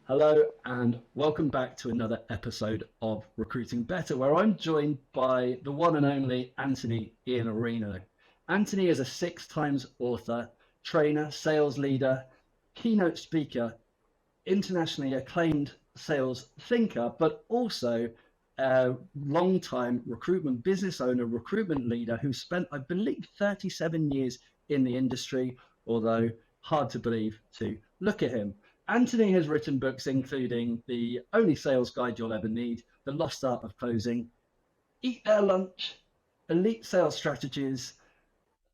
Hello and welcome back to another episode of Recruiting Better, where I'm joined by the one and only Anthony Iannarino. Anthony is a 6 times author, trainer, sales leader, keynote speaker, internationally acclaimed sales thinker, but also a long-time recruitment business owner, recruitment leader who spent, I believe, 37 years in the industry, although hard to believe to look at him. Anthony has written books including The Only Sales Guide You'll Ever Need, The Lost Art of Closing, Eat Their Lunch, Elite Sales Strategies,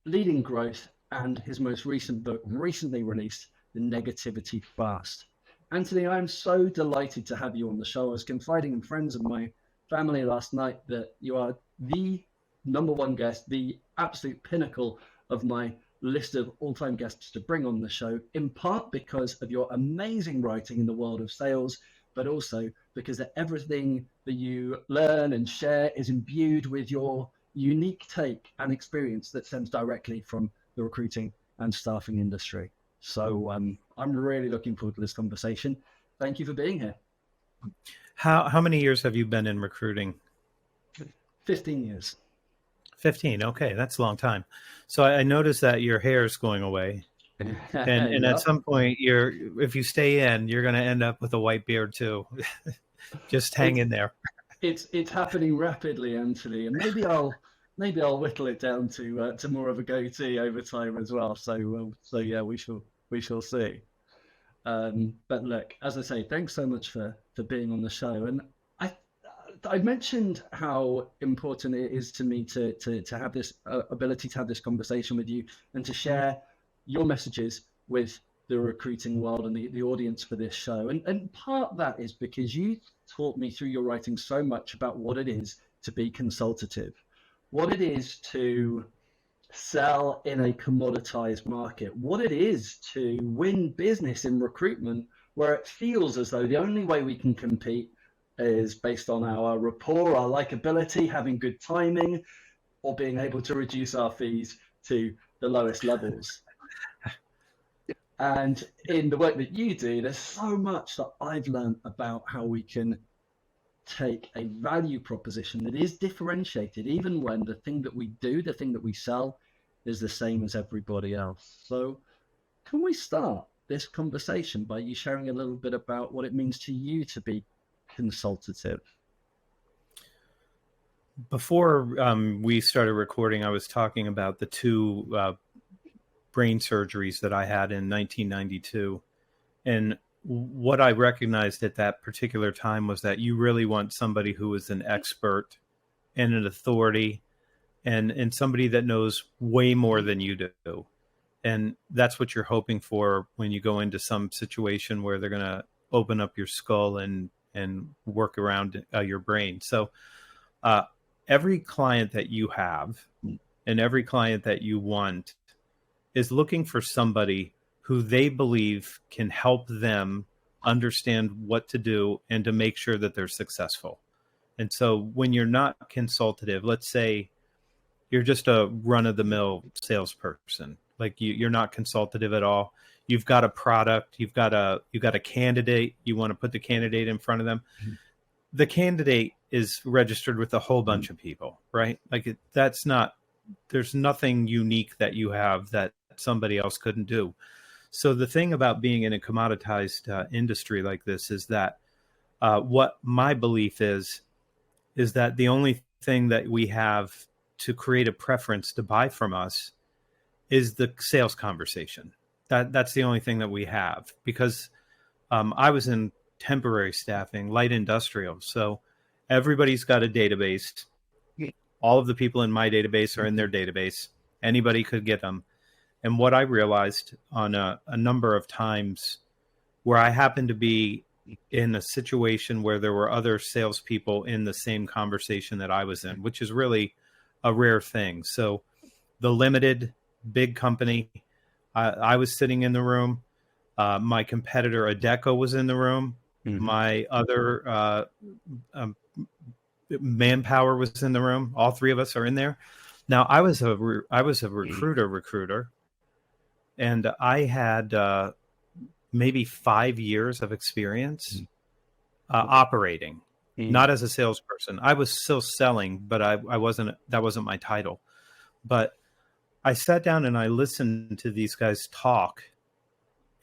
Leading Growth, and his most recent book, recently released, The Negativity Fast. Anthony, I'm so delighted to have you on the show. I was confiding in friends of my family last night that you are the number one guest, the absolute pinnacle of my list of all-time guests to bring on the show, in part because of your amazing writing in the world of sales, but also because everything that you learn and share is imbued with your unique take and experience that stems directly from the recruiting and staffing industry. So I'm really looking forward to this conversation. Thank you for being here. How many years have you been in recruiting? 15 years. 15. Okay, that's a long time. So I noticed that your hair is going away. And at some point, if you stay in, you're going to end up with a white beard too. Just hang in there. It's happening rapidly, Anthony, and maybe I'll whittle it down to more of a goatee over time as well. So yeah, we shall see. But look, as I say, thanks so much for being on the show. And I mentioned how important it is to me to have this ability to have this conversation with you and to share your messages with the recruiting world and the audience for this show. And part of that is because you taught me through your writing so much about what it is to be consultative, what it is to sell in a commoditized market, what it is to win business in recruitment, where it feels as though the only way we can compete is based on our rapport, our likability, having good timing, or being able to reduce our fees to the lowest levels. And in the work that you do, there's so much that I've learned about how we can take a value proposition that is differentiated, even when the thing that we do, the thing that we sell, is the same as everybody else. So can we start this conversation by you sharing a little bit about what it means to you to be consultative? Before we started recording, I was talking about the two brain surgeries that I had in 1992. And what I recognized at that particular time was that you really want somebody who is an expert and an authority and somebody that knows way more than you do. And that's what you're hoping for when you go into some situation where they're going to open up your skull and work around your brain. So every client that you have and every client that you want is looking for somebody who they believe can help them understand what to do and to make sure that they're successful. And so when you're not consultative, let's say you're just a run-of-the-mill salesperson, like you're not consultative at all. You've got a product, you've got a candidate, you want to put the candidate in front of them. Mm-hmm. The candidate is registered with a whole bunch of people, right? Like there's nothing unique that you have that somebody else couldn't do. So the thing about being in a commoditized industry like this is that what my belief is that the only thing that we have to create a preference to buy from us is the sales conversation. That's the only thing that we have, because I was in temporary staffing, light industrial. So everybody's got a database. All of the people in my database are in their database. Anybody could get them. And what I realized on a number of times where I happened to be in a situation where there were other salespeople in the same conversation that I was in, which is really a rare thing. So the limited big company, I was sitting in the room. My competitor, Adecco, was in the room. Mm-hmm. My other Manpower was in the room. All three of us are in there. Now, I was a recruiter, and I had maybe 5 years of experience operating, not as a salesperson. I was still selling, but I wasn't, that wasn't my title. But I sat down and I listened to these guys talk,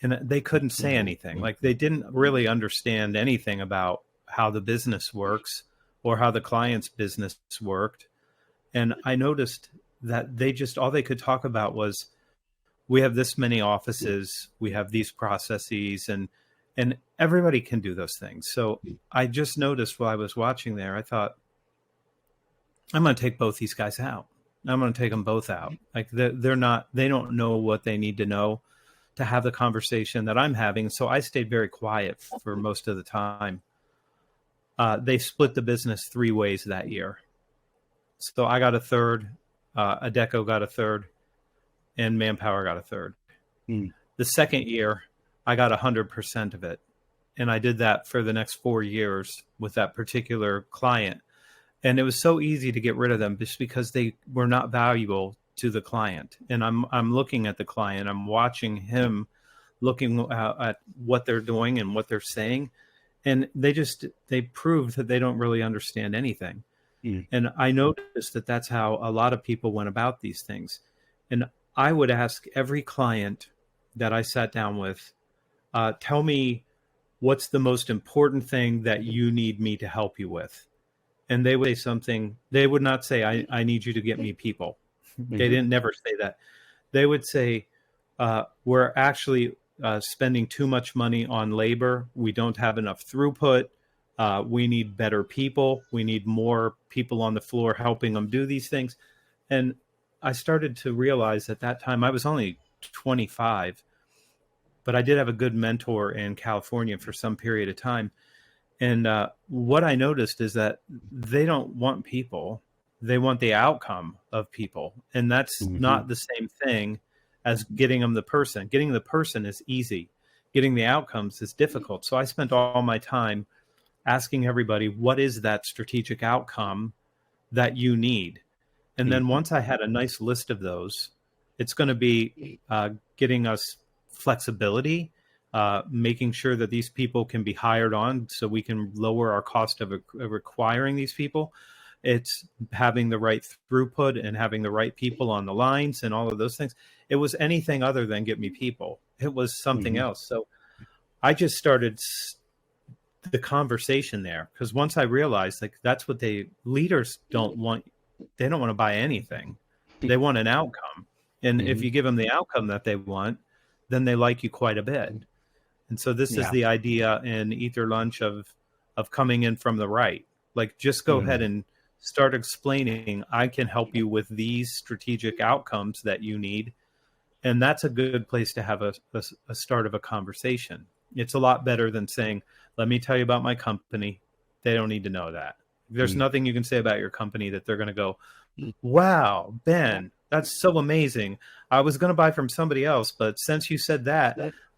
and they couldn't say anything. Like, they didn't really understand anything about how the business works or how the client's business worked. And I noticed that they just, all they could talk about was, we have this many offices, we have these processes, and everybody can do those things. So I just noticed while I was watching there, I thought, I'm going to take both these guys out. I'm going to take them both out. Like, they're not, they don't know what they need to know to have the conversation that I'm having. So I stayed very quiet for most of the time. They split the business 3 ways that year. So I got a third, Adecco got a third, and Manpower got a third. The second year, I got 100% of it. And I did that for the next 4 years with that particular client. And it was so easy to get rid of them just because they were not valuable to the client. And I'm looking at the client, I'm watching him, looking at what they're doing and what they're saying. And they proved that they don't really understand anything. And I noticed that that's how a lot of people went about these things. And I would ask every client that I sat down with, tell me what's the most important thing that you need me to help you with. And they would say something, they would not say, I need you to get me people. They didn't never say that. They would say, we're actually spending too much money on labor. We don't have enough throughput. We need better people. We need more people on the floor helping them do these things. And I started to realize at that time, I was only 25, but I did have a good mentor in California for some period of time. And what I noticed is that they don't want people. They want the outcome of people. And that's not the same thing as getting them the person. Getting the person is easy. Getting the outcomes is difficult. So I spent all my time asking everybody, what is that strategic outcome that you need? And then once I had a nice list of those, it's going to be getting us flexibility, making sure that these people can be hired on so we can lower our cost of requiring these people. It's having the right throughput and having the right people on the lines and all of those things. It was anything other than get me people. It was something else. So I just started the conversation there, because once I realized, like, that's what leaders don't want. They don't want to buy anything. They want an outcome. And if you give them the outcome that they want, then they like you quite a bit. And so this is the idea in Eat Their Lunch of coming in from the right. Like, just go ahead and start explaining, I can help you with these strategic outcomes that you need. And that's a good place to have a start of a conversation. It's a lot better than saying, let me tell you about my company. They don't need to know that. There's nothing you can say about your company that they're going to go, wow, Ben, that's so amazing. I was going to buy from somebody else, but since you said that,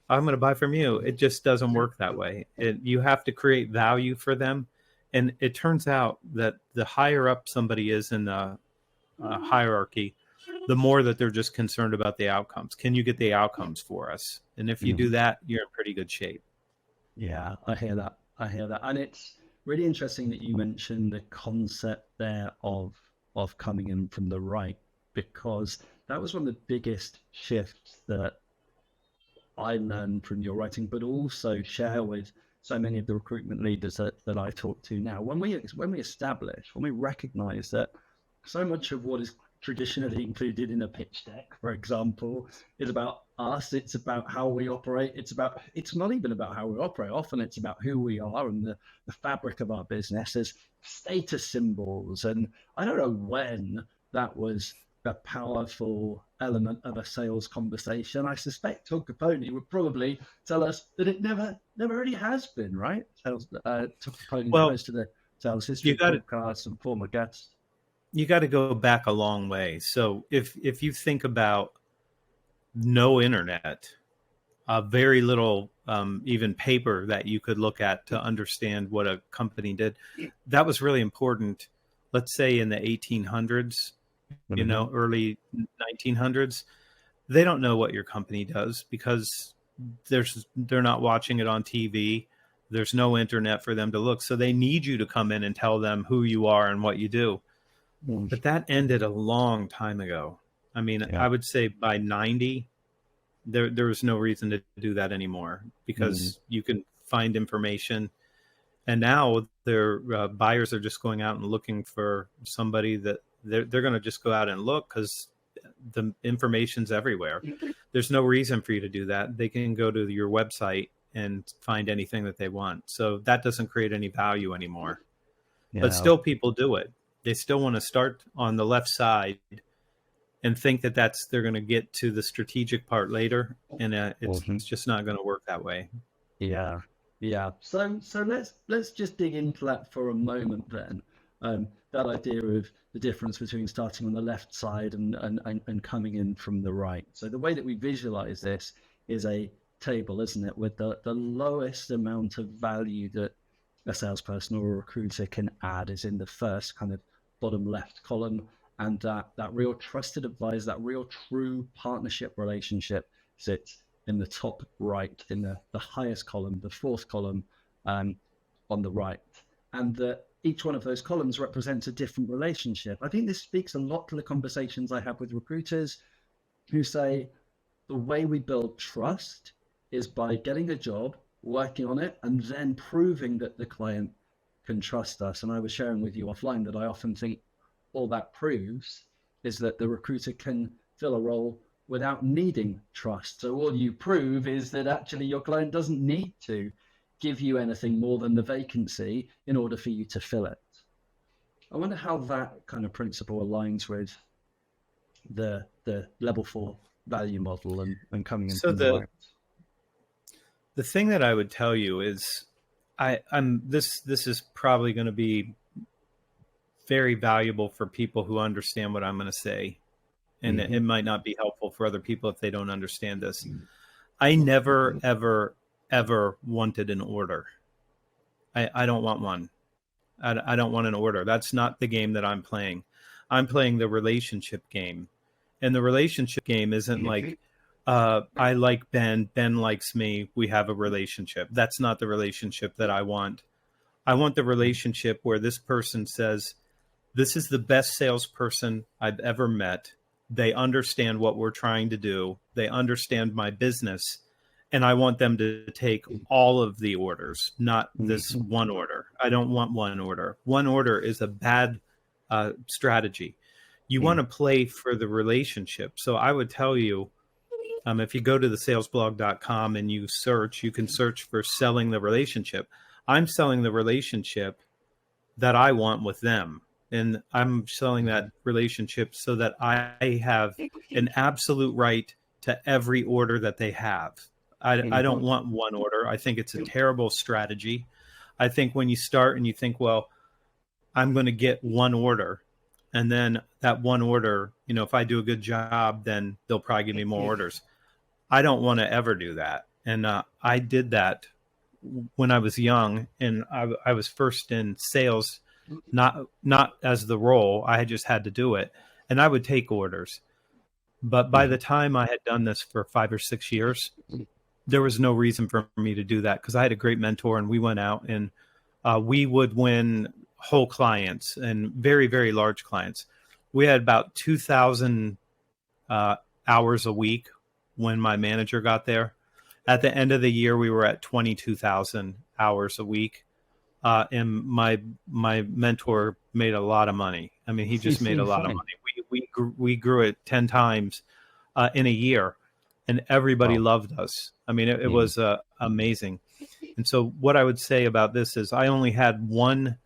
I'm going to buy from you. It just doesn't work that way. You have to create value for them. And it turns out that the higher up somebody is in the hierarchy, the more that they're just concerned about the outcomes. Can you get the outcomes for us? And if you do that, you're in pretty good shape. Yeah, I hear that. And it's really interesting that you mentioned the concept there of coming in from the right, because that was one of the biggest shifts that I learned from your writing, but also share with so many of the recruitment leaders that I talk to now. When we recognize that so much of what is traditionally included in a pitch deck, for example, is about us. It's about how we operate. It's not even about how we operate. Often it's about who we are and the fabric of our business as status symbols. And I don't know when that was a powerful element of a sales conversation. I suspect Todd Capone would probably tell us that it never really has been, right? Todd Capone goes to the sales history podcasts and former guests. You got to go back a long way. So if you think about no internet, very little even paper that you could look at to understand what a company did, that was really important. Let's say in the 1800s, early 1900s, they don't know what your company does because they're not watching it on TV. There's no internet for them to look. So they need you to come in and tell them who you are and what you do. But that ended a long time ago. I mean, I would say by 90, there was no reason to do that anymore, because you can find information. And now their buyers are just going out and looking for somebody that they're going to just go out and look, because the information's everywhere. There's no reason for you to do that. They can go to your website and find anything that they want. So that doesn't create any value anymore. But still, people do it. They still want to start on the left side and think that they're going to get to the strategic part later, and it's just not going to work that way. Yeah. So let's just dig into that for a moment then. That idea of the difference between starting on the left side and coming in from the right. So the way that we visualize this is a table, isn't it, with the lowest amount of value that a salesperson or a recruiter can add is in the first kind of bottom left column, and that real trusted advisor, that real true partnership relationship sits in the top right, in the highest column, the fourth column on the right. And each one of those columns represents a different relationship. I think this speaks a lot to the conversations I have with recruiters who say the way we build trust is by getting a job, working on it, and then proving that the client can trust us. And I was sharing with you offline that I often think all that proves is that the recruiter can fill a role without needing trust. So all you prove is that actually your client doesn't need to give you anything more than the vacancy in order for you to fill it. I wonder how that kind of principle aligns with the level 4 value model and coming in. So the thing that I would tell you is this is probably going to be very valuable for people who understand what I'm going to say. And it might not be helpful for other people if they don't understand this. I never, ever wanted an order. I don't want one. I don't want an order. That's not the game that I'm playing. I'm playing the relationship game. And the relationship game isn't like, I like Ben likes me, we have a relationship. That's not the relationship that I want. I want the relationship where this person says, this is the best salesperson I've ever met. They understand what we're trying to do. They understand my business. And I want them to take all of the orders, not this one order. I don't want one order. One order is a bad strategy. You want to play for the relationship. So I would tell you, if you go to thesalesblog.com and you can search for selling the relationship. I'm selling the relationship that I want with them. And I'm selling that relationship so that I have an absolute right to every order that they have. I don't want one order. I think it's a terrible strategy. I think when you start and you think, well, I'm going to get one order, and then that one order, if I do a good job, then they'll probably give me more orders. I don't want to ever do that. And I did that when I was young, and I was first in sales, not as the role. I just had to do it, and I would take orders. But by the time I had done this for 5 or 6 years, there was no reason for me to do that, because I had a great mentor, and we went out and we would win whole clients and very, very large clients. We had about 2,000 hours a week when my manager got there. At the end of the year, we were at 22,000 hours a week. And my mentor made a lot of money. I mean, he just made a lot of money. We grew it 10 times in a year, and everybody loved us. I mean, it was amazing. And so what I would say about this is I only had 1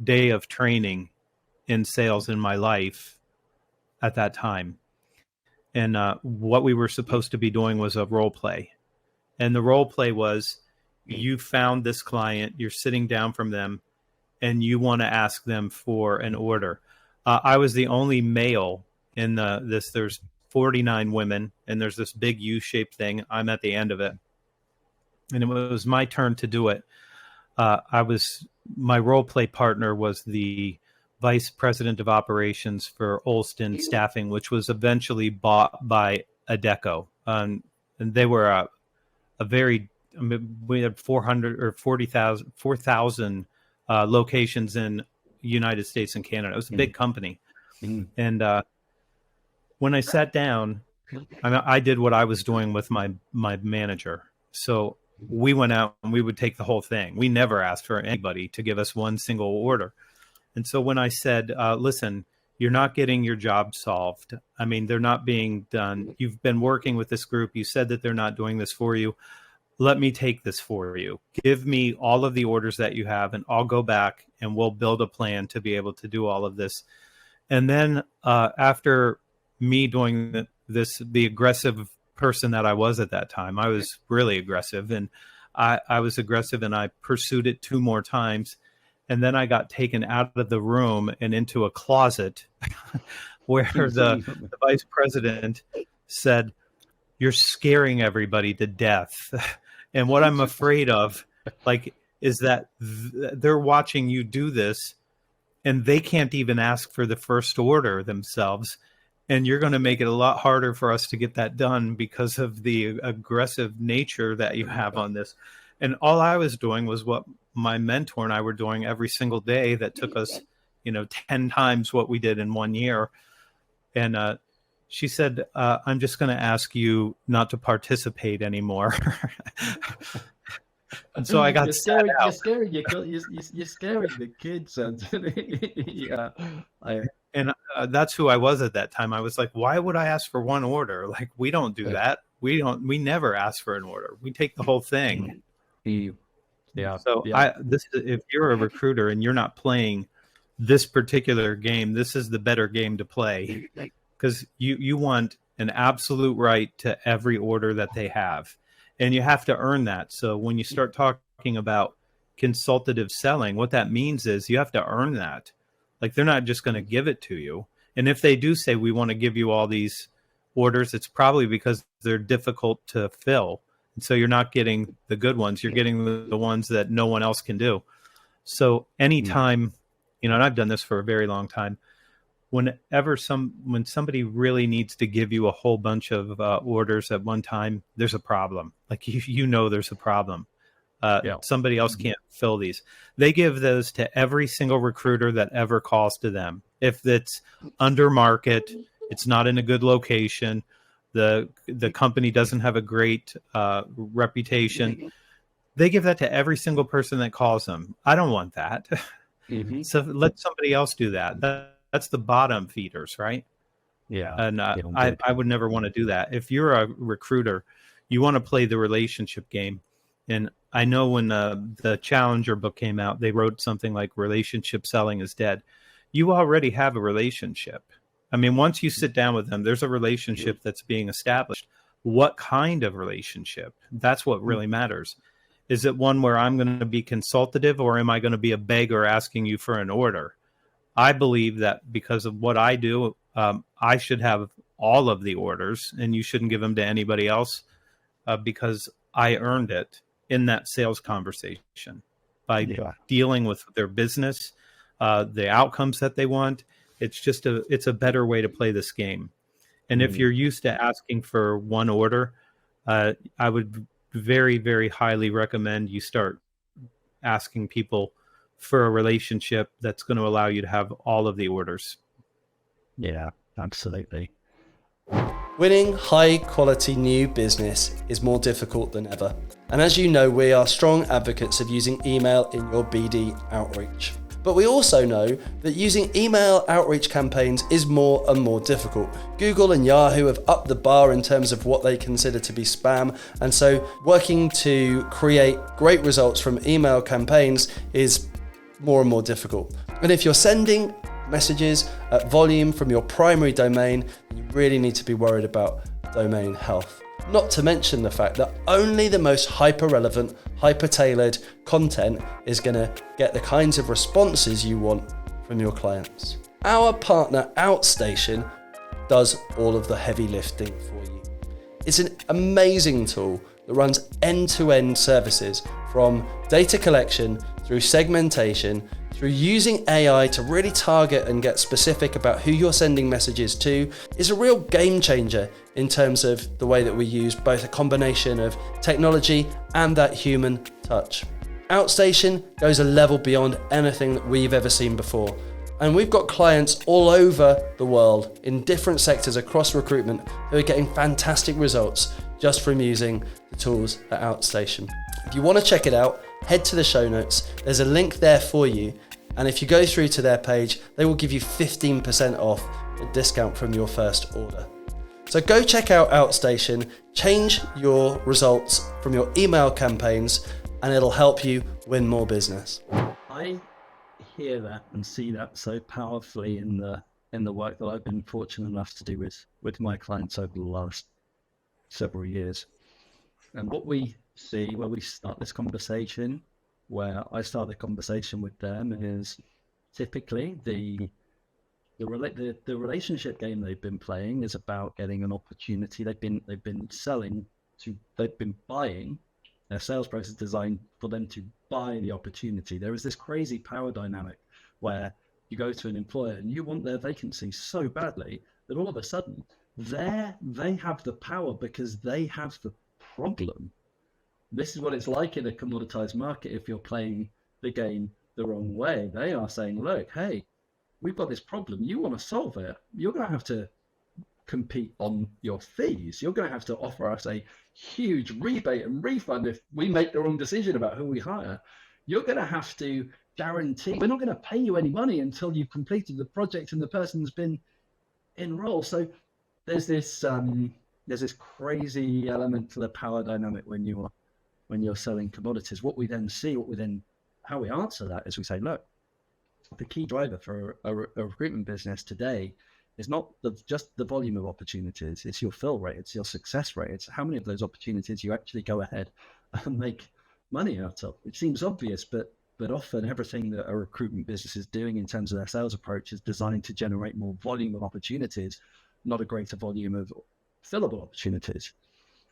day of training in sales in my life at that time. And what we were supposed to be doing was a role play. And the role play was, you found this client, you're sitting down from them, and you want to ask them for an order. I was the only male in this. There's 49 women, and there's this big U-shaped thing. I'm at the end of it. And it was my turn to do it. My role play partner was the vice president of operations for Olston Staffing, which was eventually bought by Adecco. And they were we had 400 or 4,000 locations in United States and Canada. It was a big company. And when I sat down, I did what I was doing with my manager. So we went out and we would take the whole thing. We never asked for anybody to give us one single order. And so when I said, listen, you're not getting your job solved. I mean, they're not being done. You've been working with this group. You said that they're not doing this for you. Let me take this for you. Give me all of the orders that you have, and I'll go back and we'll build a plan to be able to do all of this. And then after me doing the aggressive person that I was at that time, I was really aggressive, and I was aggressive, and I pursued it 2 more times. And then I got taken out of the room and into a closet where the vice president said, "You're scaring everybody to death." And what I'm afraid of, is that they're watching you do this, and they can't even ask for the first order themselves. And you're going to make it a lot harder for us to get that done because of the aggressive nature that you have on this. And all I was doing was what my mentor and I were doing every single day that took us, 10 times what we did in 1 year. And she said, I'm just going to ask you not to participate anymore. And so I got You're scaring the kids, Anthony. Yeah. And that's who I was at that time. I was like, why would I ask for one order? Like, we don't do that. We never ask for an order. We take the whole thing. Yeah. So if you're a recruiter and you're not playing this particular game, this is the better game to play, because you want an absolute right to every order that they have, and you have to earn that. So when you start talking about consultative selling, what that means is you have to earn that. Like, they're not just going to give it to you. And if they do say, we want to give you all these orders, it's probably because they're difficult to fill. And so you're not getting the good ones. You're getting the ones that no one else can do. So anytime, and I've done this for a very long time, when somebody really needs to give you a whole bunch of orders at one time, there's a problem. Like, there's a problem. Somebody else can't fill these. They give those to every single recruiter that ever calls to them. If it's under market, it's not in a good location, the company doesn't have a great reputation, they give that to every single person that calls them. I don't want that. So let somebody else do that. That's the bottom feeders, right? Yeah. And I would never want to do that. If you're a recruiter, you want to play the relationship game. And I know when the Challenger book came out, they wrote something like relationship selling is dead. You already have a relationship. I mean, once you sit down with them, there's a relationship that's being established. What kind of relationship? That's what really matters. Is it one where I'm going to be consultative, or am I going to be a beggar asking you for an order? I believe that because of what I do, I should have all of the orders, and you shouldn't give them to anybody else because I earned it in that sales conversation by dealing with their business, the outcomes that they want. It's a better way to play this game. And if you're used to asking for one order, I would very, very highly recommend you start asking people for a relationship that's going to allow you to have all of the orders. Yeah, absolutely. Winning high quality new business is more difficult than ever. And as you know, we are strong advocates of using email in your BD outreach. But we also know that using email outreach campaigns is more and more difficult. Google and Yahoo have upped the bar in terms of what they consider to be spam, and so working to create great results from email campaigns is more and more difficult. And if you're sending messages at volume from your primary domain, you really need to be worried about domain health. Not to mention the fact that only the most hyper-relevant, hyper-tailored content is going to get the kinds of responses you want from your clients. Our partner Outstation does all of the heavy lifting for you. It's an amazing tool that runs end-to-end services from data collection through segmentation, through using AI to really target and get specific about who you're sending messages to is a real game changer in terms of the way that we use both a combination of technology and that human touch. Outstation goes a level beyond anything that we've ever seen before. And we've got clients all over the world in different sectors across recruitment who are getting fantastic results just from using the tools at Outstation. If you want to check it out, head to the show notes. There's a link there for you. And if you go through to their page, they will give you 15% off a discount from your first order. So go check out Outstation, change your results from your email campaigns, and it'll help you win more business. I hear that and see that so powerfully in the work that I've been fortunate enough to do with my clients over the last several years. And what we see when we start this conversation, where I start the conversation with them, is typically the relationship game they've been playing is about getting an opportunity. They've been buying. Their sales process designed for them to buy the opportunity. There is this crazy power dynamic where you go to an employer and you want their vacancy so badly that all of a sudden they have the power because they have the problem. This is what it's like in a commoditized market if you're playing the game the wrong way. They are saying, look, hey, we've got this problem. You want to solve it. You're going to have to compete on your fees. You're going to have to offer us a huge rebate and refund if we make the wrong decision about who we hire. You're going to have to guarantee we're not going to pay you any money until you've completed the project and the person's been enrolled. So there's this crazy element to the power dynamic when you're selling commodities. What we then see, how we answer that is we say, look, the key driver for a recruitment business today is not just the volume of opportunities, it's your fill rate, it's your success rate, it's how many of those opportunities you actually go ahead and make money out of. It seems obvious, but often everything that a recruitment business is doing in terms of their sales approach is designed to generate more volume of opportunities, not a greater volume of fillable opportunities.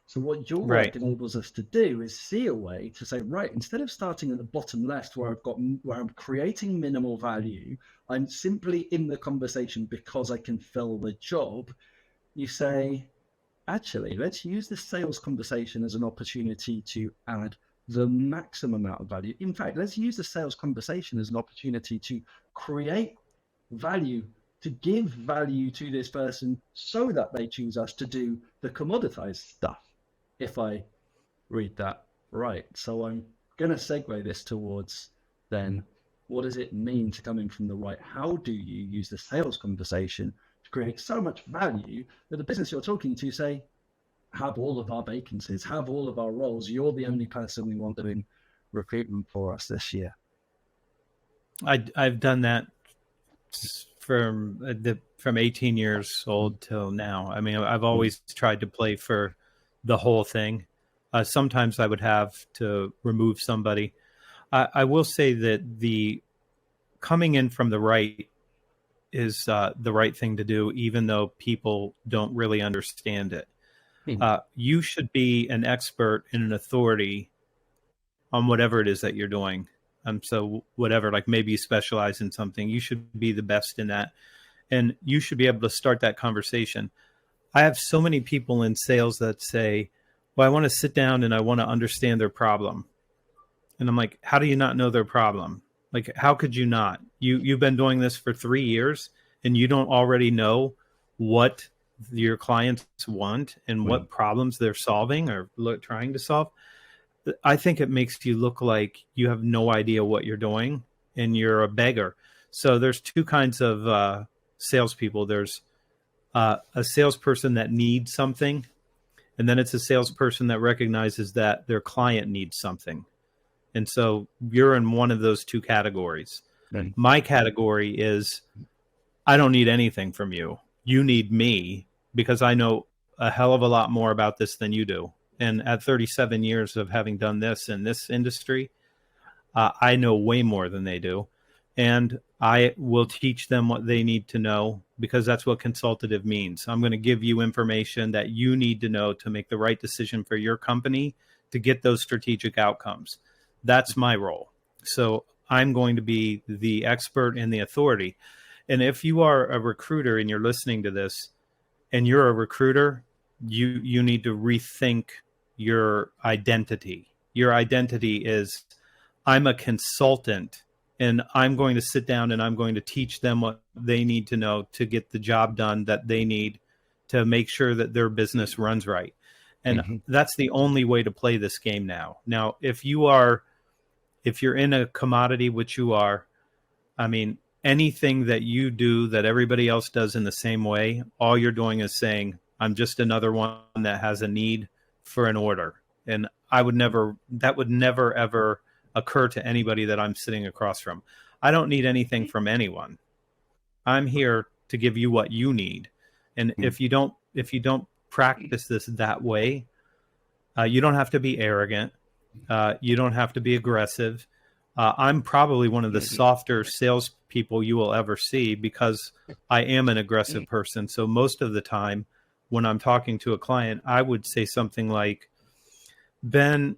So what your work enables us to do is see a way to say, right, instead of starting at the bottom left where I'm creating minimal value, I'm simply in the conversation because I can fill the job. You say, actually, let's use the sales conversation as an opportunity to add the maximum amount of value. In fact, let's use the sales conversation as an opportunity to create value, to give value to this person so that they choose us to do the commoditized stuff. If I read that right. So I'm going to segue this towards then, what does it mean to come in from the right? How do you use the sales conversation to create so much value that the business you're talking to say, have all of our vacancies, have all of our roles. You're the only person we want doing recruitment for us this year. I've done that from 18 years old till now. I mean, I've always tried to play for the whole thing. Sometimes I would have to remove somebody. I will say that the coming in from the right is the right thing to do, even though people don't really understand it. You should be an expert and an authority on whatever it is that you're doing. So whatever, like maybe you specialize in something, you should be the best in that. And you should be able to start that conversation. I have so many people in sales that say, well, I want to sit down and I want to understand their problem. And I'm like, how do you not know their problem? Like, how could you not? You've been doing this for 3 years and you don't already know what your clients want and what problems they're solving or trying to solve. I think it makes you look like you have no idea what you're doing and you're a beggar. So there's two kinds of salespeople. There's a salesperson that needs something, and then it's a salesperson that recognizes that their client needs something. And so you're in one of those two categories. Right. My category is, I don't need anything from you. You need me because I know a hell of a lot more about this than you do. And at 37 years of having done this in this industry, I know way more than they do. And I will teach them what they need to know because that's what consultative means. I'm going to give you information that you need to know to make the right decision for your company to get those strategic outcomes. That's my role. So I'm going to be the expert and the authority. And if you are a recruiter and you're listening to this and you're a recruiter, you need to rethink your identity. Your identity is, I'm a consultant, and I'm going to sit down and I'm going to teach them what they need to know to get the job done that they need to make sure that their business runs right. And that's the only way to play this game now. Now, if you're in a commodity, which you are, I mean, anything that you do that everybody else does in the same way, all you're doing is saying, I'm just another one that has a need for an order. And that would never, ever occur to anybody that I'm sitting across from. I don't need anything from anyone. I'm here to give you what you need. And if you don't practice this that way, you don't have to be arrogant. You don't have to be aggressive. I'm probably one of the softer salespeople you will ever see because I am an aggressive person. So most of the time when I'm talking to a client, I would say something like, Ben,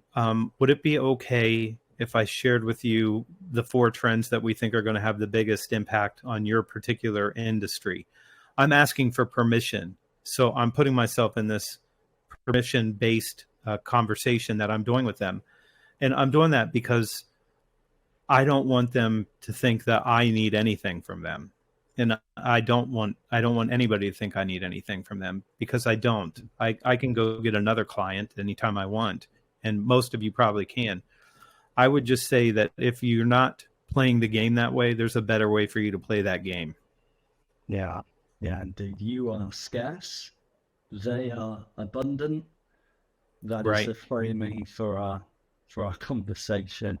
would it be okay if I shared with you the 4 trends that we think are going to have the biggest impact on your particular industry? I'm asking for permission. So I'm putting myself in this permission-based conversation that I'm doing with them. And I'm doing that because I don't want them to think that I need anything from them. And I don't want anybody to think I need anything from them, because I don't. I can go get another client anytime I want, and most of you probably can. I would just say that if you're not playing the game that way, there's a better way for you to play that game. Yeah, indeed. You are scarce, they are abundant. That is the framing for our conversation.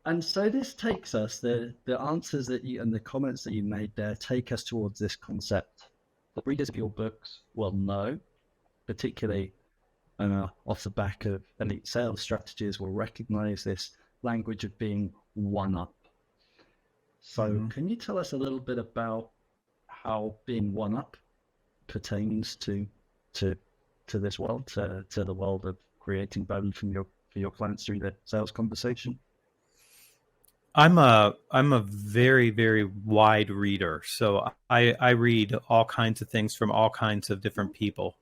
And so this takes us, the answers that you and the comments that you made there take us towards this concept that readers of your books will know, particularly off the back of elite sales strategies, will recognize this language of being one up. So can you tell us a little bit about how being one up pertains to this world, to the world of creating value for your clients through the sales conversation? I'm a very, very wide reader. So I read all kinds of things from all kinds of different people.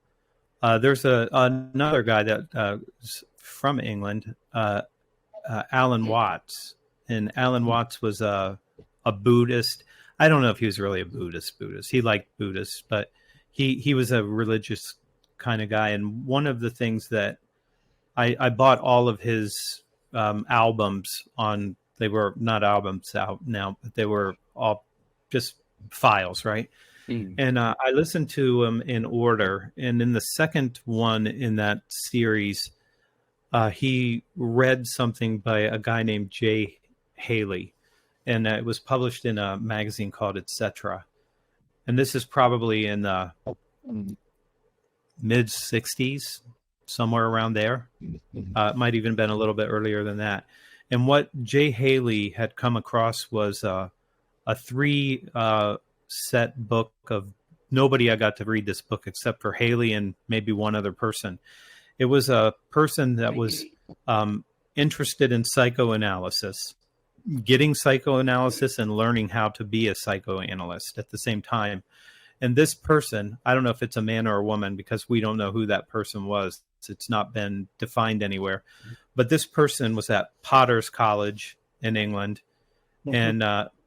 There's another guy that's from England, Alan Watts. And Alan Watts was a Buddhist. I don't know if he was really a Buddhist. He liked Buddhists, but he was a religious kind of guy. And one of the things that I bought all of his albums on. They were not albums out now, but they were all just files, right? And I listened to them in order. And in the second one in that series, he read something by a guy named Jay Haley. And it was published in a magazine called Etc. And this is probably in the mid-60s, somewhere around there. It might even been a little bit earlier than that. And what Jay Haley had come across was a 3 set book of nobody. I got to read this book except for Haley and maybe one other person. It was a person that was interested in psychoanalysis, getting psychoanalysis and learning how to be a psychoanalyst at the same time. And this person, I don't know if it's a man or a woman because we don't know who that person was. It's not been defined anywhere. But this person was at Potter's College in England, and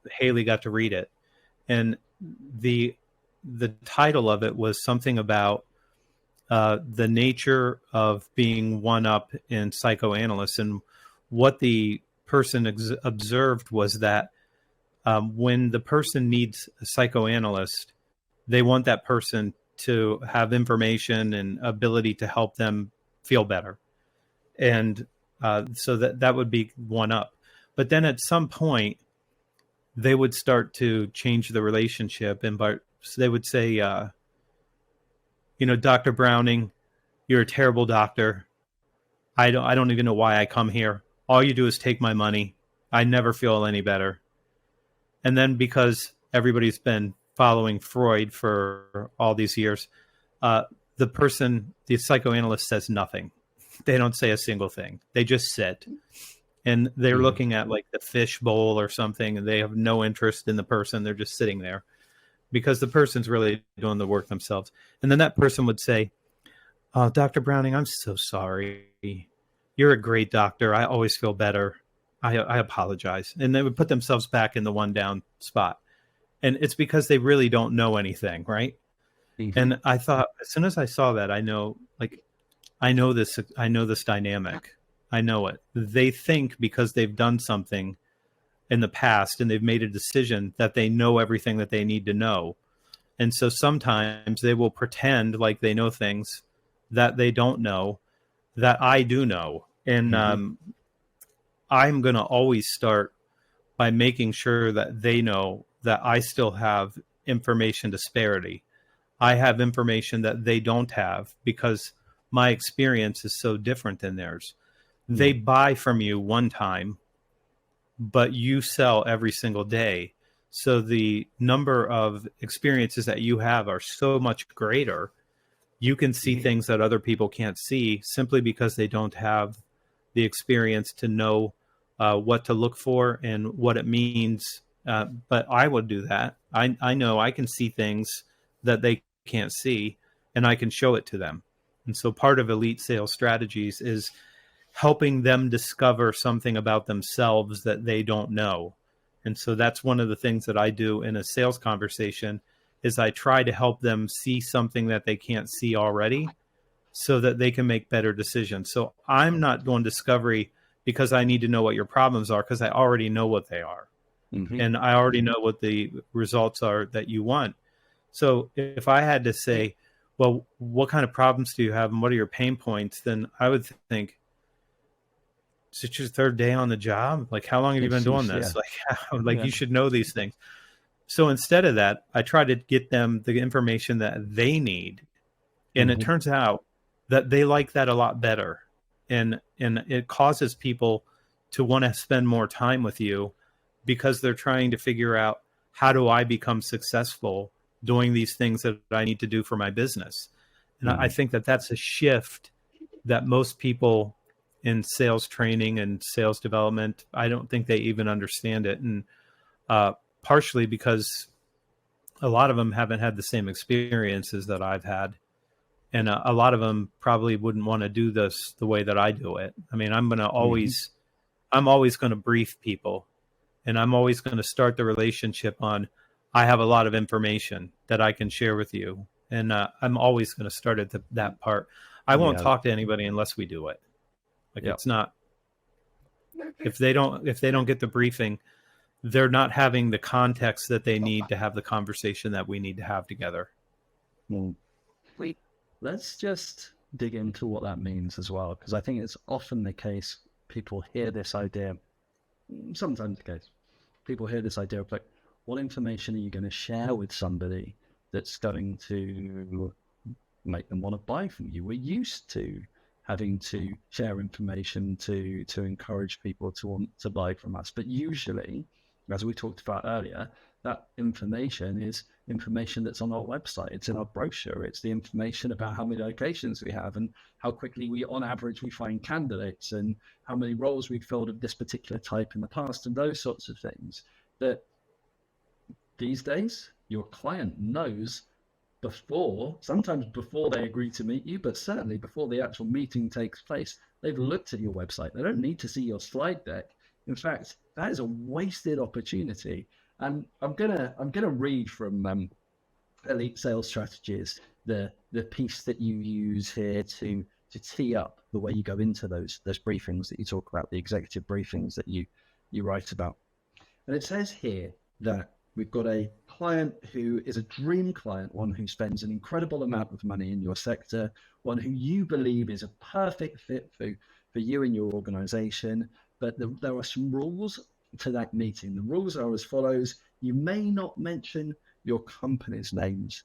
Haley got to read it. And the title of it was something about the nature of being one up in psychoanalysts. And what the person observed was that when the person needs a psychoanalyst, they want that person to have information and ability to help them feel better. And so that would be one up. But then at some point, they would start to change the relationship. And so they would say, Dr. Browning, you're a terrible doctor. I don't even know why I come here. All you do is take my money. I never feel any better. And then because everybody's been following Freud for all these years, the psychoanalyst says nothing. They don't say a single thing. They just sit. and they're looking at like the fish bowl or something, and they have no interest in the person. They're just sitting there because the person's really doing the work themselves. And then that person would say, "Oh, Dr. Browning, I'm so sorry. You're a great doctor. I always feel better. I apologize." And they would put themselves back in the one down spot. And it's because they really don't know anything, right? Mm-hmm. And I thought, as soon as I saw that, I know this dynamic. I know it. They think because they've done something in the past and they've made a decision that they know everything that they need to know. And so sometimes they will pretend like they know things that they don't know, that I do know. And I'm going to always start by making sure that they know that I still have information disparity. I have information that they don't have because my experience is so different than theirs. They buy from you one time, but you sell every single day. So the number of experiences that you have are so much greater. You can see things that other people can't see simply because they don't have the experience to know what to look for and what it means. But I would do that. I know I can see things that they can't see, and I can show it to them. And so part of elite sales strategies is helping them discover something about themselves that they don't know. And so that's one of the things that I do in a sales conversation is I try to help them see something that they can't see already so that they can make better decisions. So I'm not doing discovery because I need to know what your problems are, because I already know what they are. And I already know what the results are that you want. So if I had to say, well, what kind of problems do you have and what are your pain points? Then I would think, is it your third day on the job? Like, how long have you been doing this? Yeah. You should know these things. So instead of that, I try to get them the information that they need. And it turns out that they like that a lot better. And it causes people to want to spend more time with you because they're trying to figure out, how do I become successful doing these things that I need to do for my business? And I think that that's a shift that most people in sales training and sales development, I don't think they even understand it. And partially because a lot of them haven't had the same experiences that I've had. And a lot of them probably wouldn't want to do this the way that I do it. I mean, I'm always going to brief people, and I'm always going to start the relationship on, I have a lot of information that I can share with you. And I'm always going to start at that part. I won't talk to anybody unless we do it. It's not, if they don't get the briefing, they're not having the context that they need to have the conversation that we need to have together. Let's just dig into what that means as well, because I think it's often the case. People hear this idea, sometimes the case. People hear this idea of, like, what information are you going to share with somebody that's going to make them want to buy from you? We're used to having to share information to encourage people to want to buy from us. But usually, as we talked about earlier, that information is information that's on our website. It's in our brochure. It's the information about how many locations we have and how quickly on average, we find candidates and how many roles we've filled of this particular type in the past and those sorts of things that these days your client knows sometimes before they agree to meet you, but certainly before the actual meeting takes place. They've looked at your website. They don't need to see your slide deck. In fact, that is a wasted opportunity. And I'm gonna read from Elite Sales Strategies, the piece that you use here to tee up the way you go into those briefings that you talk about, the executive briefings that you write about. And it says here that we've got a client who is a dream client, one who spends an incredible amount of money in your sector, one who you believe is a perfect fit for you and your organization. But there are some rules to that meeting. The rules are as follows. You may not mention your company's names.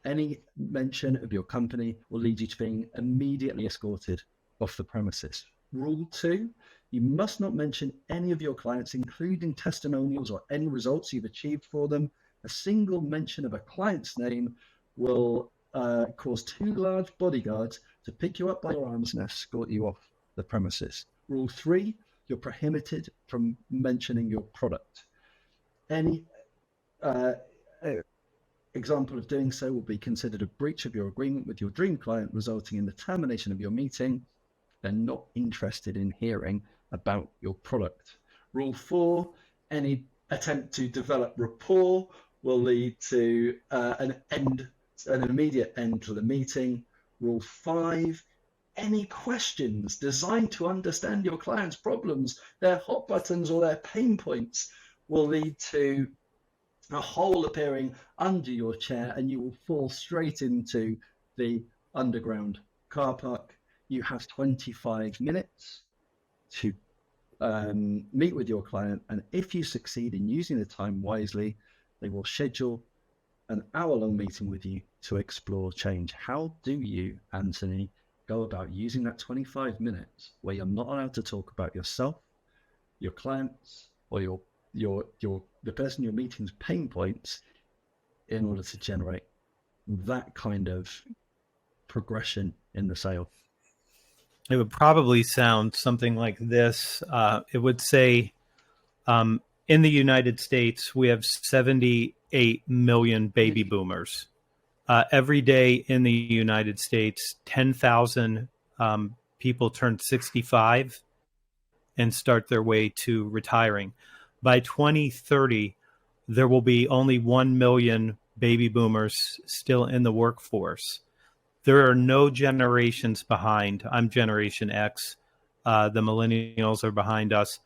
Any mention of your company will lead you to being immediately escorted off the premises. Rule 2, you must not mention any of your clients, including testimonials or any results you've achieved for them. A single mention of a client's name will cause 2 large bodyguards to pick you up by your arms and escort you off the premises. Rule 3, You're prohibited from mentioning your product. Any example of doing so will be considered a breach of your agreement with your dream client, resulting in the termination of your meeting. They're not interested in hearing about your product. Rule 4, any attempt to develop rapport will lead to an immediate end to the meeting. Rule 5, any questions designed to understand your client's problems, their hot buttons or their pain points, will lead to a hole appearing under your chair and you will fall straight into the underground car park. You have 25 minutes to meet with your client, and if you succeed in using the time wisely, they will schedule an hour-long meeting with you to explore change. How do you, Anthony, go about using that 25 minutes where you're not allowed to talk about yourself, your clients, or the person you're meeting's pain points in order to generate that kind of progression in the sale? It would probably sound something like this. It would say, in the United States, we have 78 million baby boomers. Every day in the United States, 10,000 people turn 65 and start their way to retiring. By 2030, there will be only 1 million baby boomers still in the workforce. There are no generations behind. I'm Generation X. The millennials are behind us.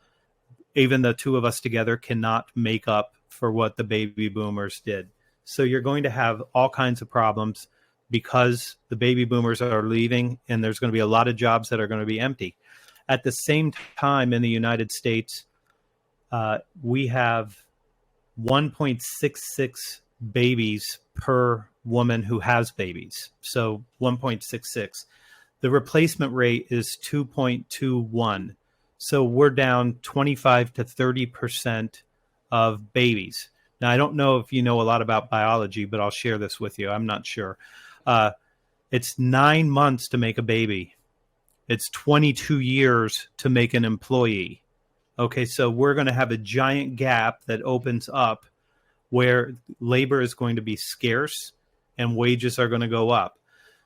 Even the two of us together cannot make up for what the baby boomers did. So you're going to have all kinds of problems because the baby boomers are leaving and there's going to be a lot of jobs that are going to be empty. At the same time, in the United States, we have 1.66 babies per woman who has babies. So 1.66. The replacement rate is 2.21. So we're down 25 to 30% of babies. Now, I don't know if you know a lot about biology, but I'll share this with you. I'm not sure. It's 9 months to make a baby. It's 22 years to make an employee. Okay, so we're going to have a giant gap that opens up where labor is going to be scarce and wages are going to go up.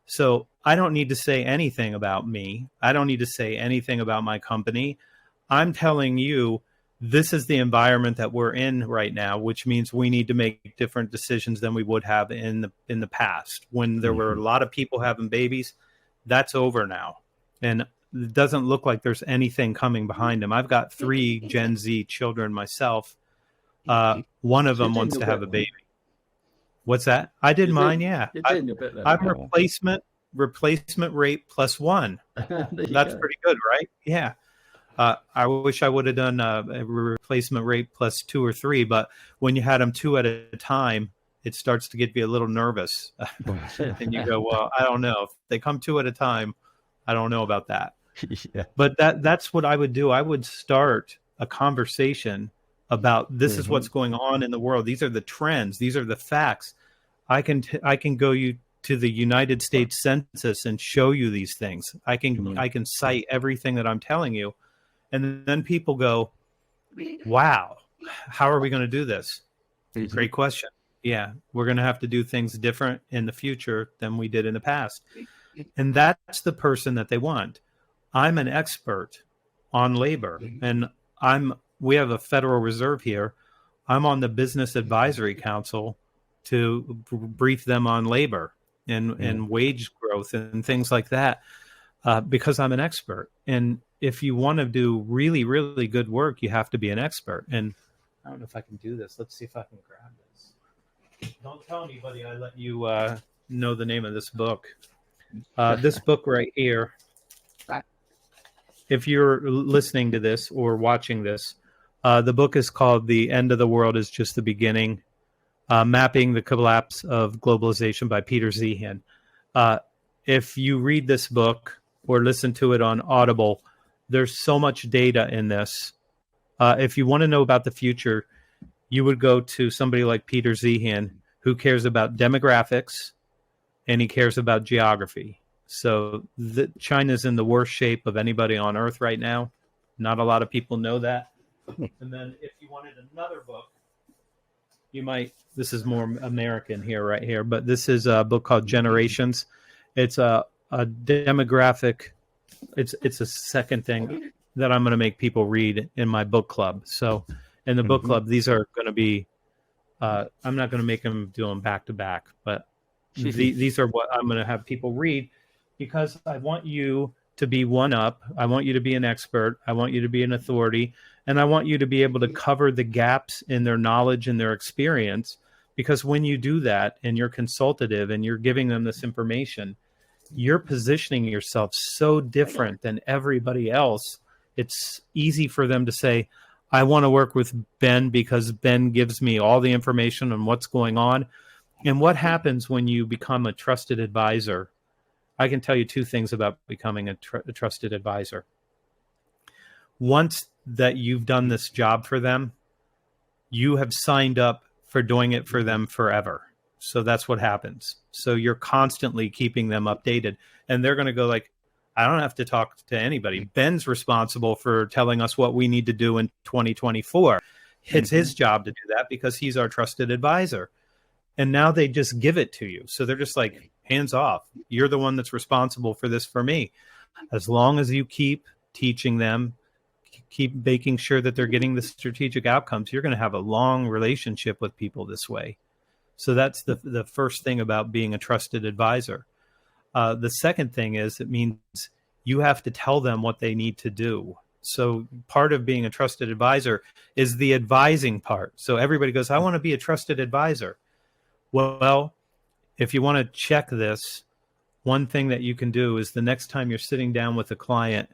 So I don't need to say anything about me. I don't need to say anything about my company. I'm telling you, this is the environment that we're in right now, which means we need to make different decisions than we would have in the past. When there were a lot of people having babies, that's over now. And it doesn't look like there's anything coming behind them. I've got 3 Gen Z children myself. One of them wants to have a baby. What's that? I did mine, yeah. I'm replacement rate +1. That's pretty good, right? Yeah. I wish I would have done a replacement rate +2 or 3, but when you had them 2 at a time, it starts to get me a little nervous. And you go, well, I don't know. If they come 2 at a time, I don't know about that. Yeah. But that's what I would do. I would start a conversation about this is what's going on in the world. These are the trends. These are the facts. I can go to the United States Census and show you these things. I can cite everything that I'm telling you. And then people go, wow, how are we going to do this? Great question. Yeah, we're going to have to do things different in the future than we did in the past. And that's the person that they want. I'm an expert on labor, and we have a Federal Reserve here. I'm on the Business Advisory Council to brief them on labor and wage growth and things like that because I'm an expert. And if you want to do really, really good work, you have to be an expert. And I don't know if I can do this. Let's see if I can grab this. Don't tell anybody I let you know the name of this book. This book right here, if you're listening to this or watching this, the book is called The End of the World is Just the Beginning, Mapping the Collapse of Globalization by Peter Zeihan. If you read this book or listen to it on Audible, there's so much data in this. If you want to know about the future, you would go to somebody like Peter Zeihan, who cares about demographics and he cares about geography. So China's in the worst shape of anybody on Earth right now. Not a lot of people know that. And then if you wanted another book, you might, this is more American here, right here, but this is a book called Generations. It's a demographic. It's a second thing that I'm going to make people read in my book club. So in the book club, these are going to be, I'm not going to make them do them back to back, but these are what I'm going to have people read, because I want you to be Oneup. I want you to be an expert. I want you to be an authority. And I want you to be able to cover the gaps in their knowledge and their experience, because when you do that and you're consultative and you're giving them this information, you're positioning yourself so different than everybody else. It's easy for them to say, I want to work with Ben because Ben gives me all the information on what's going on. And what happens when you become a trusted advisor? I can tell you two things about becoming a trusted advisor. Once that you've done this job for them, you have signed up for doing it for them forever. So that's what happens. So you're constantly keeping them updated, and they're going to go like, I don't have to talk to anybody. Ben's responsible for telling us what we need to do in 2024. It's his job to do that because he's our trusted advisor. And now they just give it to you. So they're just like, hands off. You're the one that's responsible for this for me. As long as you keep teaching them, keep making sure that they're getting the strategic outcomes, you're going to have a long relationship with people this way. So that's the first thing about being a trusted advisor. The second thing is it means you have to tell them what they need to do. So part of being a trusted advisor is the advising part. So everybody goes, I want to be a trusted advisor. Well, if you want to check this, one thing that you can do is the next time you're sitting down with a client,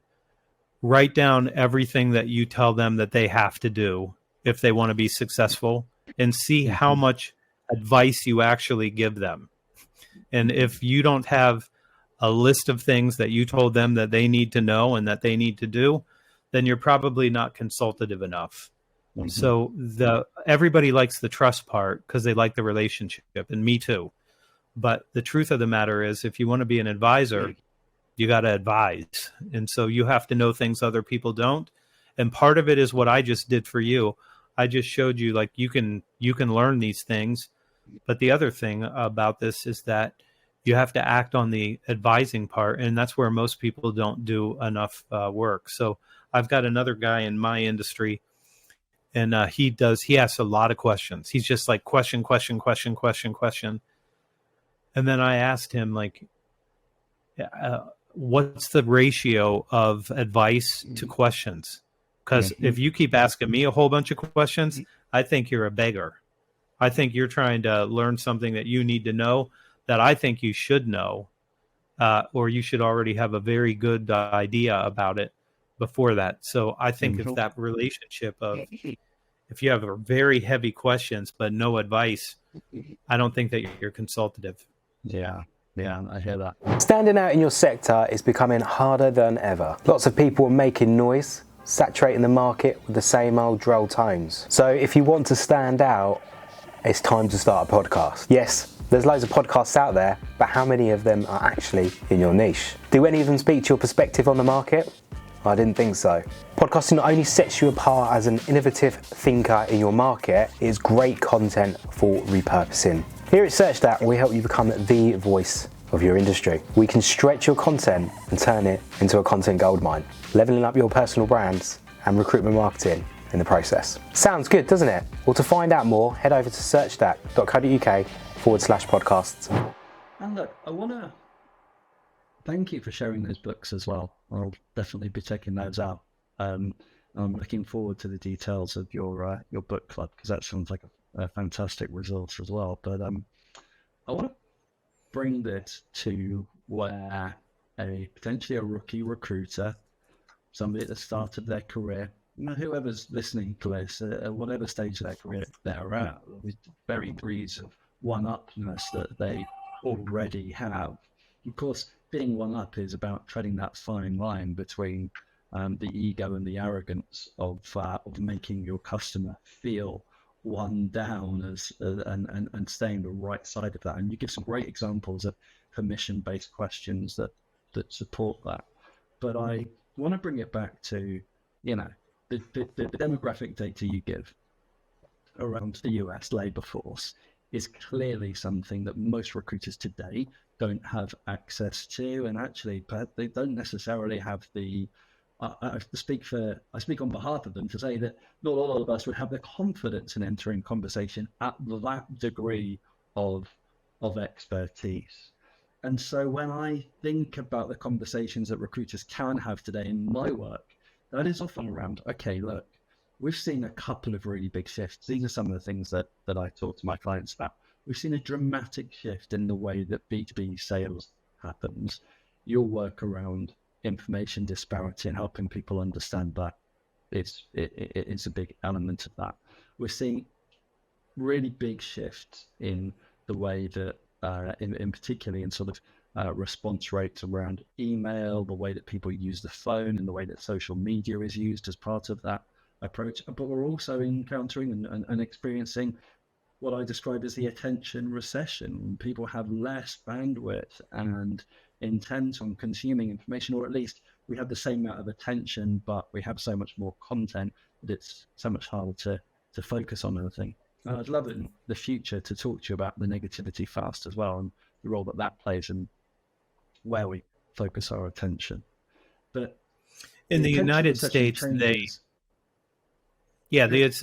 write down everything that you tell them that they have to do if they want to be successful, and see how much advice you actually give them. And if you don't have a list of things that you told them that they need to know and that they need to do, then you're probably not consultative enough. So everybody likes the trust part because they like the relationship, and me too. But the truth of the matter is, if you want to be an advisor, you got to advise. And so you have to know things other people don't. And part of it is what I just did for you. I just showed you, like, you can learn these things. But the other thing about this is that you have to act on the advising part. And that's where most people don't do enough work. So I've got another guy in my industry, and he asks a lot of questions. He's just like question. And then I asked him, like, what's the ratio of advice to questions? Because if you keep asking me a whole bunch of questions, I think you're a beggar. I think you're trying to learn something that you need to know that I think you should know, or you should already have a very good idea about it before that. So I think if that relationship of, if you have very heavy questions but no advice, I don't think that you're consultative. Yeah, I hear that. Standing out in your sector is becoming harder than ever. Lots of people are making noise, saturating the market with the same old droll tones. So if you want to stand out, it's time to start a podcast. Yes, there's loads of podcasts out there, but how many of them are actually in your niche? Do any of them speak to your perspective on the market? I didn't think so. Podcasting not only sets you apart as an innovative thinker in your market, it is great content for repurposing. Here at Search That, we help you become the voice of your industry. We can stretch your content and turn it into a content goldmine, leveling up your personal brands and recruitment marketing in the process. Sounds good, doesn't it? Well, to find out more, head over to searchthat.co.uk/podcasts. And look, I want to thank you for sharing those books as well. I'll definitely be checking those out. I'm looking forward to the details of your book club, because that sounds like a fantastic resource as well. But I want to bring this to where potentially a rookie recruiter, somebody at the start of their career, whoever's listening to this, at whatever stage of their career they're at, with varying degrees of one-upness that they already have. Of course, being one-up is about treading that fine line between the ego and the arrogance of making your customer feel one down and staying the right side of that. And you give some great examples of permission-based questions that support that. But I want to bring it back to you know, the demographic data you give around the US labor force is clearly something that most recruiters today don't have access to, and actually they don't necessarily have the I speak on behalf of them to say that not all of us would have the confidence in entering conversation at that degree of expertise. And so when I think about the conversations that recruiters can have today in my work, that is often around, okay, look, we've seen a couple of really big shifts. These are some of the things that I talk to my clients about. We've seen a dramatic shift in the way that B2B sales happens. Your work around information disparity and helping people understand that it's a big element of that. We're seeing really big shifts in the way that, in particularly in sort of response rates around email, the way that people use the phone, and the way that social media is used as part of that approach. But we're also encountering and experiencing what I describe as the attention recession. People have less bandwidth and intent on consuming information, or at least we have the same amount of attention, but we have so much more content that it's so much harder to focus on anything. And I'd love in the future to talk to you about the negativity fast as well, and the role that plays and where we focus our attention. But in the United States, the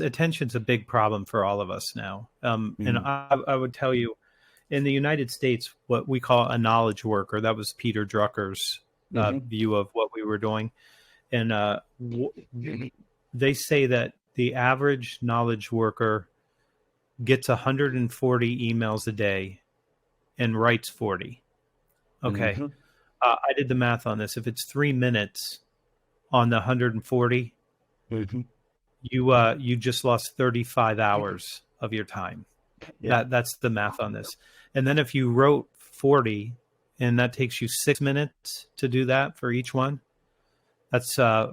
attention's a big problem for all of us now. And I would tell you, in the United States, what we call a knowledge worker, that was Peter Drucker's view of what we were doing. And they say that the average knowledge worker gets 140 emails a day and writes 40. Okay. I did the math on this. If it's 3 minutes on the 140, you just lost 35 hours of your time. That's the math on this. And then if you wrote 40 and that takes you 6 minutes to do that for each one, that's 4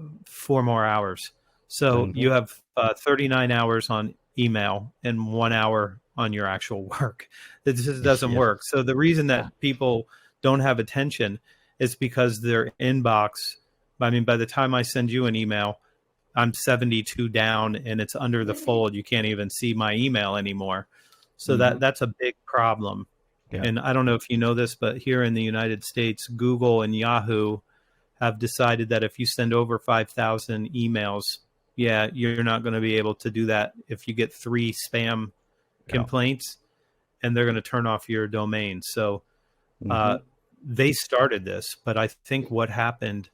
more hours. So you have 39 hours on email and 1 hour on your actual work. It just doesn't work. So the reason that people don't have attention is because their inbox, I mean, by the time I send you an email, I'm 72 down and it's under the fold. You can't even see my email anymore. So that's a big problem. And I don't know if you know this, but here in the United States, Google and Yahoo have decided that if you send over 5,000 emails, you're not going to be able to do that if you get 3 spam complaints, and they're going to turn off your domain. So they started this, but I think what happened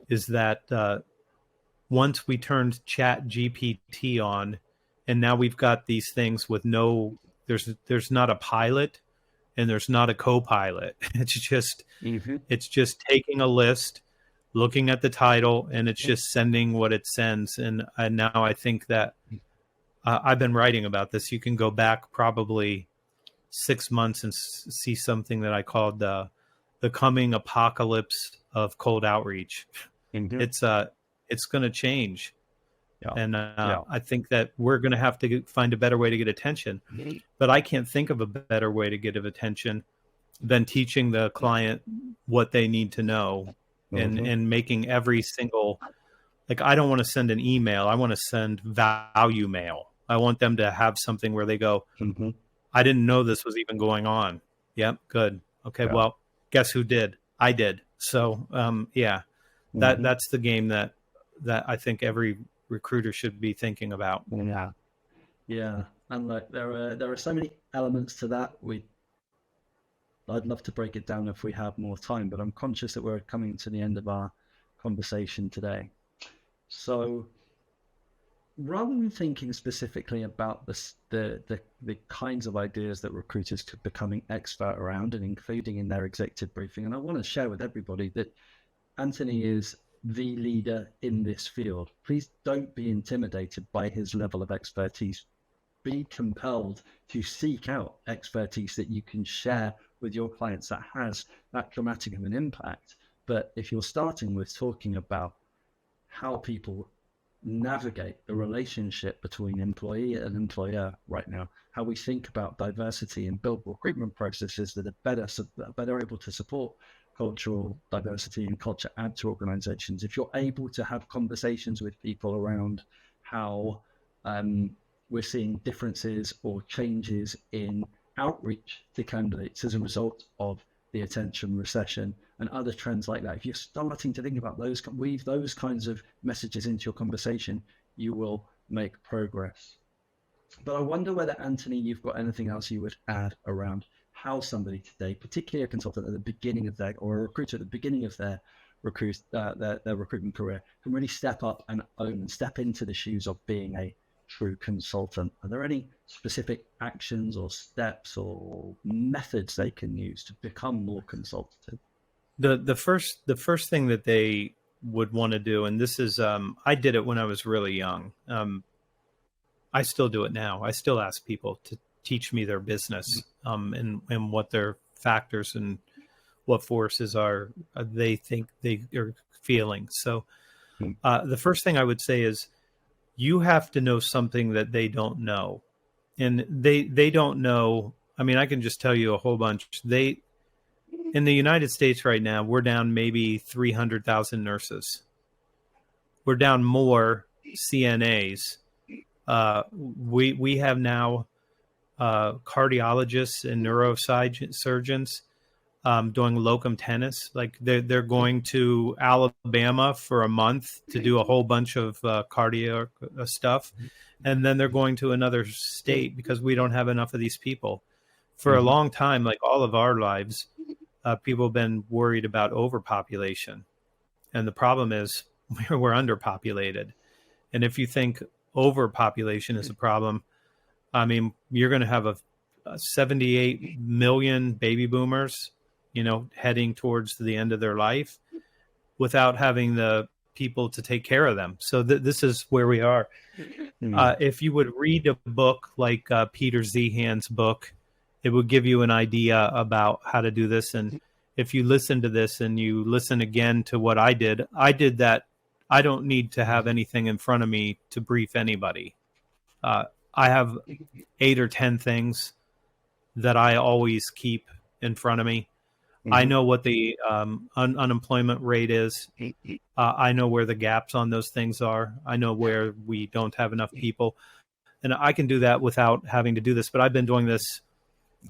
is that once we turned Chat GPT on, and now we've got these things with there's not a pilot and there's not a co-pilot. It's just taking a list, looking at the title, and it's just sending what it sends. And now I think that I've been writing about this. You can go back probably 6 months and see something that I called the coming apocalypse of cold outreach. It's going to change. And I think that we're going to have to find a better way to get attention. But I can't think of a better way to get attention than teaching the client what they need to know and making every single, like, I don't want to send an email. I want to send value mail. I want them to have something where they go, I didn't know this was even going on. Yep, good. Okay, well, guess who did? I did. So, that's the game that I think every recruiter should be thinking about. Yeah. And like there are so many elements to that. I'd love to break it down if we have more time, but I'm conscious that we're coming to the end of our conversation today. So rather than thinking specifically about the kinds of ideas that recruiters could becoming expert around and including in their executive briefing, and I want to share with everybody that Anthony is the leader in this field. Please don't be intimidated by his level of expertise. Be compelled to seek out expertise that you can share with your clients that has that dramatic of an impact. But if you're starting with talking about how people navigate the relationship between employee and employer right now, how we think about diversity and build recruitment processes that are better able to support cultural diversity and culture add to organizations, if you're able to have conversations with people around how we're seeing differences or changes in outreach to candidates as a result of the attention recession and other trends like that, if you're starting to think about those, weave those kinds of messages into your conversation, you will make progress. But I wonder whether, Anthony, you've got anything else you would add around how somebody today, particularly a consultant at the beginning of their, or a recruiter at the beginning of their recruitment career, can really step up and own and step into the shoes of being a true consultant. Are there any specific actions or steps or methods they can use to become more consultative? The first thing that they would want to do, and this is I did it when I was really young. I still do it now. I still ask people to teach me their business, and what their factors and what forces are they think they are feeling. So the first thing I would say is you have to know something that they don't know. And they don't know. I mean, I can just tell you a whole bunch. In the United States right now, we're down maybe 300,000 nurses. We're down more CNAs. We have now cardiologists and neurosurgeons doing locum tenens. Like they're going to Alabama for a month to do a whole bunch of cardio stuff, and then they're going to another state because we don't have enough of these people. For a long time, like all of our lives, people have been worried about overpopulation, and the problem is we're underpopulated. And if you think overpopulation is a problem, I mean, you're going to have a 78 million baby boomers, heading towards the end of their life without having the people to take care of them. So this is where we are. If you would read a book like Peter Zeehan's book, it would give you an idea about how to do this. And if you listen to this and you listen again to what I did that. I don't need to have anything in front of me to brief anybody. I have 8 or 10 things that I always keep in front of me. I know what the unemployment rate is. I know where the gaps on those things are. I know where we don't have enough people. And I can do that without having to do this. But I've been doing this.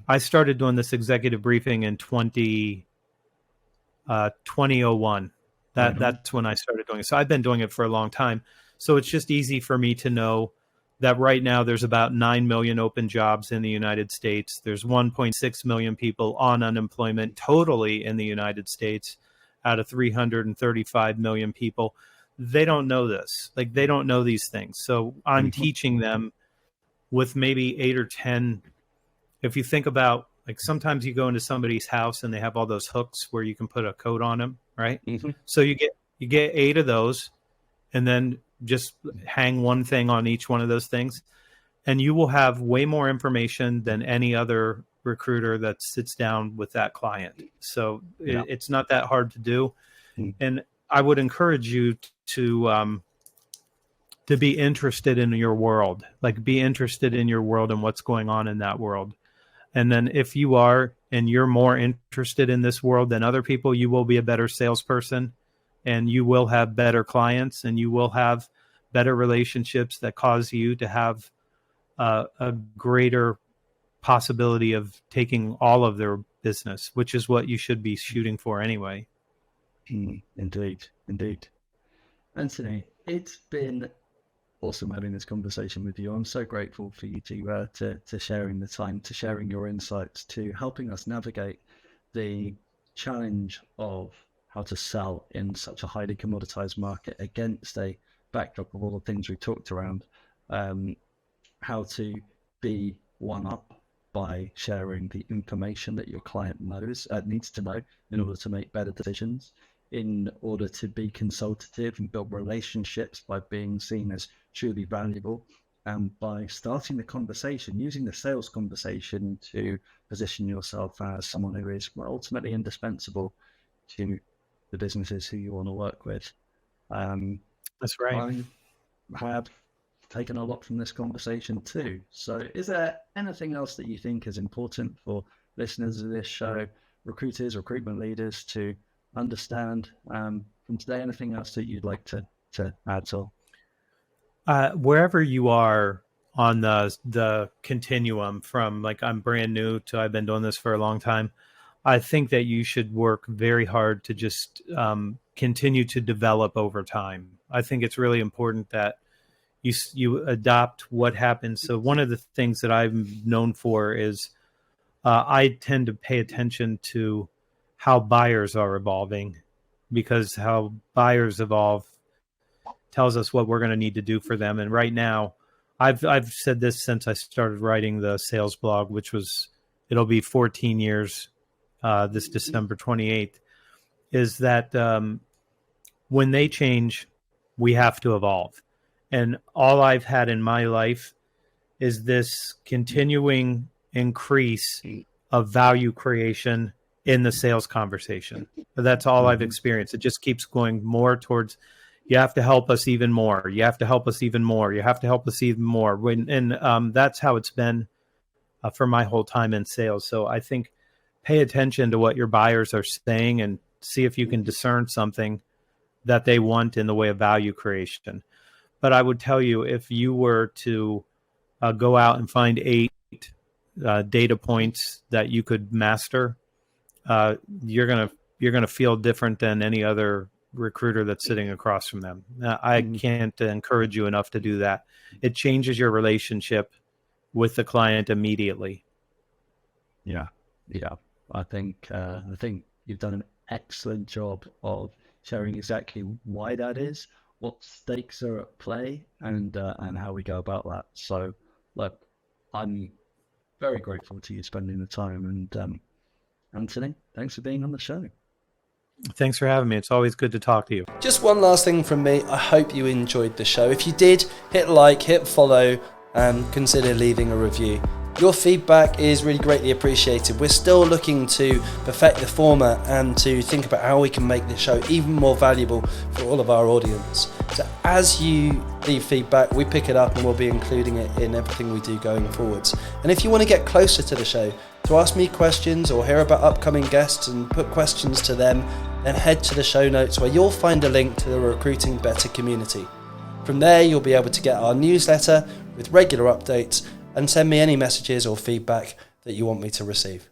I started doing this executive briefing in 2001. That's when I started doing it. So I've been doing it for a long time. So it's just easy for me to know that right now there's about 9 million open jobs in the United States. There's 1.6 million people on unemployment totally in the United States out of 335 million people. They don't know this. Like, they don't know these things. So I'm teaching them with maybe 8 or 10. If you think about, like, sometimes you go into somebody's house and they have all those hooks where you can put a coat on them, right? So you get 8 of those, and then just hang one thing on each one of those things, and you will have way more information than any other recruiter that sits down with that client. So it's not that hard to do. And I would encourage you to be interested in your world, like be interested in your world and what's going on in that world. And then if you are, and you're more interested in this world than other people, you will be a better salesperson, and you will have better clients, and you will have better relationships that cause you to have a greater possibility of taking all of their business, which is what you should be shooting for anyway. Indeed. Anthony, it's been awesome having this conversation with you. I'm so grateful for you to sharing the time, to sharing your insights, to helping us navigate the challenge of how to sell in such a highly commoditized market against a backdrop of all the things we talked around, how to be one up by sharing the information that your client needs to know in order to make better decisions, in order to be consultative and build relationships by being seen as truly valuable, and by starting the conversation, using the sales conversation to position yourself as someone who is ultimately indispensable to the businesses who you want to work with. That's right. I have taken a lot from this conversation too. So is there anything else that you think is important for listeners of this show, recruiters, recruitment leaders to understand from today? Anything else that you'd like to add to? Wherever you are on the continuum, from like I'm brand new to I've been doing this for a long time, I think that you should work very hard to just continue to develop over time. I think it's really important that you adopt what happens. So one of the things that I'm known for is I tend to pay attention to how buyers are evolving, because how buyers evolve tells us what we're going to need to do for them. And right now, I've said this since I started writing the sales blog, which it'll be 14 years this December 28th, is that when they change, we have to evolve. And all I've had in my life is this continuing increase of value creation in the sales conversation. That's all I've experienced. It just keeps going more towards, you have to help us even more. You have to help us even more. You have to help us even more. And that's how it's been for my whole time in sales. So I think pay attention to what your buyers are saying and see if you can discern something that they want in the way of value creation. But I would tell you, if you were to go out and find 8 data points that you could master, you're gonna feel different than any other recruiter that's sitting across from them. I can't encourage you enough to do that. It changes your relationship with the client immediately. Yeah. I think you've done an excellent job of sharing exactly why that is, what stakes are at play, and how we go about that. So, look, I'm very grateful to you spending the time. And Anthony, thanks for being on the show. Thanks for having me. It's always good to talk to you. Just one last thing from me. I hope you enjoyed the show. If you did, hit like, hit follow, and consider leaving a review. Your feedback is really greatly appreciated. We're still looking to perfect the format and to think about how we can make this show even more valuable for all of our audience. So as you leave feedback, we pick it up and we'll be including it in everything we do going forwards. And if you want to get closer to the show, to ask me questions or hear about upcoming guests and put questions to them, then head to the show notes where you'll find a link to the Recruiting Better community. From there, you'll be able to get our newsletter with regular updates and send me any messages or feedback that you want me to receive.